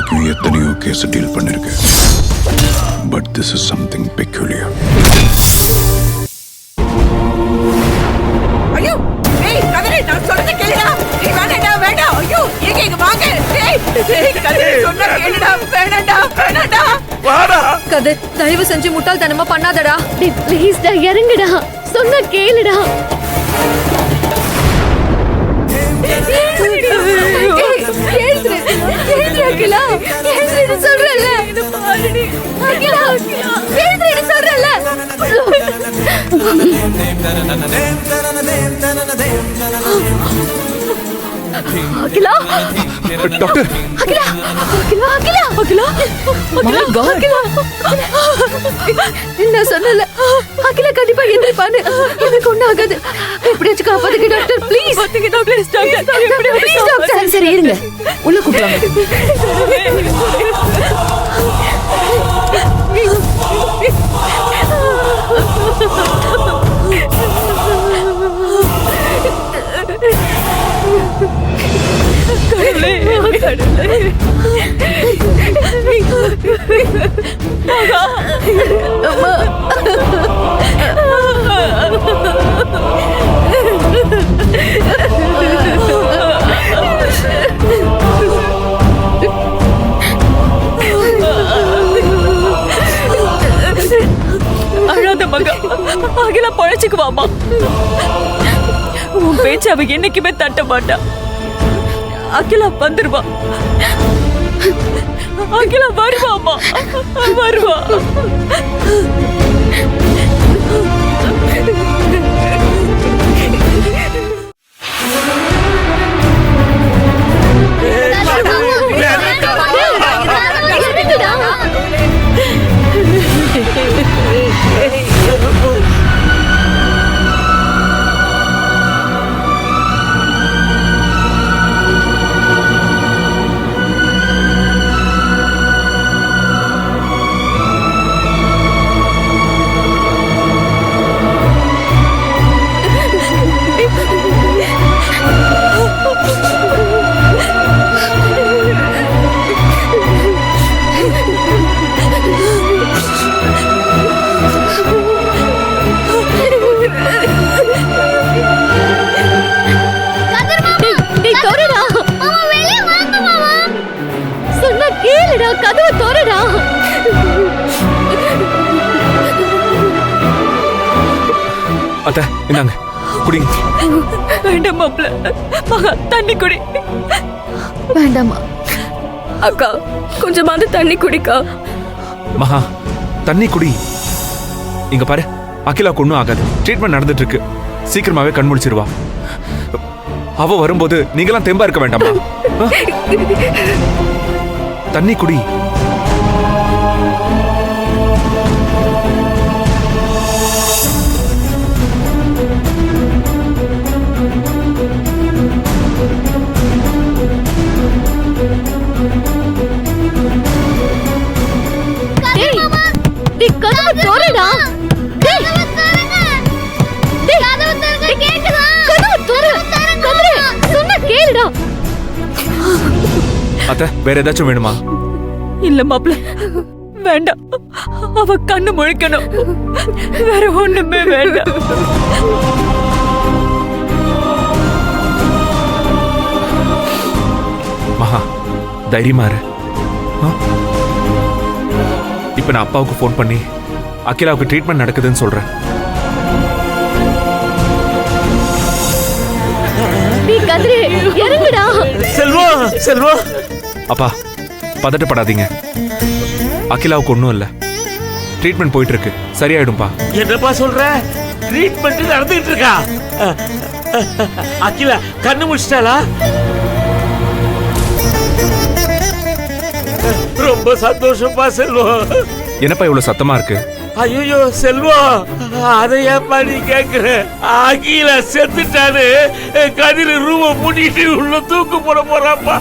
வரைக்கும் எத்தனையோ case deal பண்ணிருக்கேன். But this is something peculiar. ஐயோ ஏய் கதிரே, நான் சொல்றத கேளுடா. நீ வேணாடா, வேண்டாம். ஐயோ இங்க வாங்க. ஏய் கதிரே, சொன்னா கேளுடா. வேணாடா வாடா. கதிர், தயவு செஞ்சு முட்டாள்தனமா பண்ணாதடா. டேய் ப்ளீஸ் டா, இறங்குடா. சொன்னா கேளுடா. அகிலா, எழுந்திரு சொல்றேன்ல. அகிலா, எழுந்திரு சொல்றேன்ல. அகிலா, டாக்டர். அகிலா, அகிலா, அகிலா, அகிலா, அகிலா. நான் சொன்னல, அகிலா கண்டிப்பா எந்திரிப்பான்னு. எனக்கு ஒண்ணும் ஆகாது. எப்படியாச்சும் காப்பாத்துங்க டாக்டர், ப்ளீஸ். Please doctor. சரி சரி இருங்க, உள்ள கூப்பிடலாம். அழாத மகா, அகிலா பழச்சுக்குவாமா. உன் பேச்சு அவ என்னைக்குமே தட்ட மாட்டா. அகிலா வந்துருவா. அகிலா வருவாமா, வருவா. கதவை தோறடா. அத்தை இந்தாங்க குடிங்க. வேண்டாம் மாப்ள, மகா தண்ணி குடி. வேண்டாமா அக்கா, கொஞ்சமாவது தண்ணி குடிக்கா. மகா தண்ணி குடி. இங்க பாரு, அகிலாக்கு ஒண்ணும் ஆகாது. ட்ரீட்மெண்ட் நடந்துட்டு இருக்கு. சீக்கிரமாவே கண் முழிச்சிருவா. அவ வரும்போது நீங்களாம் தெம்பா இருக்க வேண்டாமா? தண்ணி குடி. அத்த வேற ஏதாச்சும் வேணுமா? இல்ல மாப்ள, வேண்டாம். அவ கண்ணு முழிக்கணும், வேற ஒண்ணுமே வேண்டாம். மகா தைரியமா இரு. இப்ப நான் அப்பாவுக்கு போன் பண்ணி அகிலாவுக்கு ட்ரீட்மெண்ட் நடக்குதுன்னு சொல்றேன். அப்பா பதட்டப்படாதீங்க. அகிலாவுக்கு ஒண்ணும் இல்ல. ட்ரீட்மெண்ட் போயிட்டு இருக்கு, சரியாயிடும்பா. என்னப்பா சொல்ற? ட்ரீட்மெண்ட் நடந்துட்டு இருக்கா? அகிலா கண்ணு முடிச்சிட்டாளா? ரொம்ப சந்தோஷப்பா செல்வம். என்னப்பா இவ்வளவு சத்தமா இருக்கு? ஐயோ செல்வம், அதை ஏப்பா நீ கேக்குற? அகிலா செத்துட்டாரு. கதிர ரூம மூடிட்டு உள்ள தூக்கு போட போறாப்பா.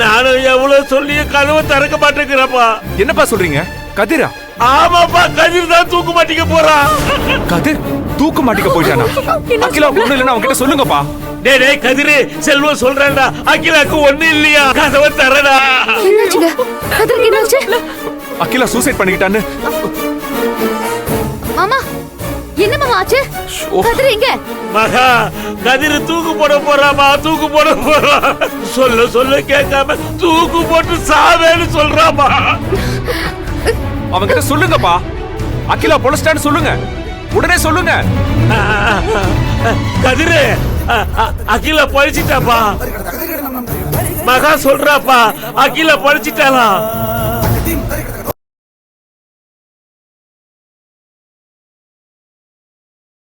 நானும் எவ்வளவு சொல்லிய கதவை திறக்க மாட்டேங்கிறப்பா. என்னப்பா சொல்றீங்க? கதிரா? ஆமாப்பா, கதிர் தான் தூக்கு மாட்டிக்க போறான். கதிர் தூக்கு மாட்டிக்க போயிட்டானா? அகிலா ஒண்ணு இல்லைன்னா அவங்க கிட்ட சொல்லுங்கப்பா. டேய் கதிரு, செல்வம் சொல்றேன்டா, அகிலாக்கு ஒண்ணு இல்லையா, கதவை தரடா. என்னாச்சுங்க கதிருக்கு என்னாச்சு? அகிலா சூசைட் பண்ணிக்கிட்டான்னு மாமா என்ன மாமா ஆச்சு? ஓ. கதிரு எங்க? மகா, கதிரு தூக்கு போட போறாமா, தூக்கு போட போறா. சொல்ல கேட்காம தூக்கு போட்டு சாவேன்னு சொல்றாமா. அவங்கிட்ட சொல்லுங்கப்பா, அகிலா பொலிஸ்டான்னு சொல்லுங்க, உடனே சொல்லுங்க. கதிரு, அகிலா பழிச்சிட்டாப்பா. மகா சொல்றாப்பா, அகிலா பழிச்சிட்டாளா.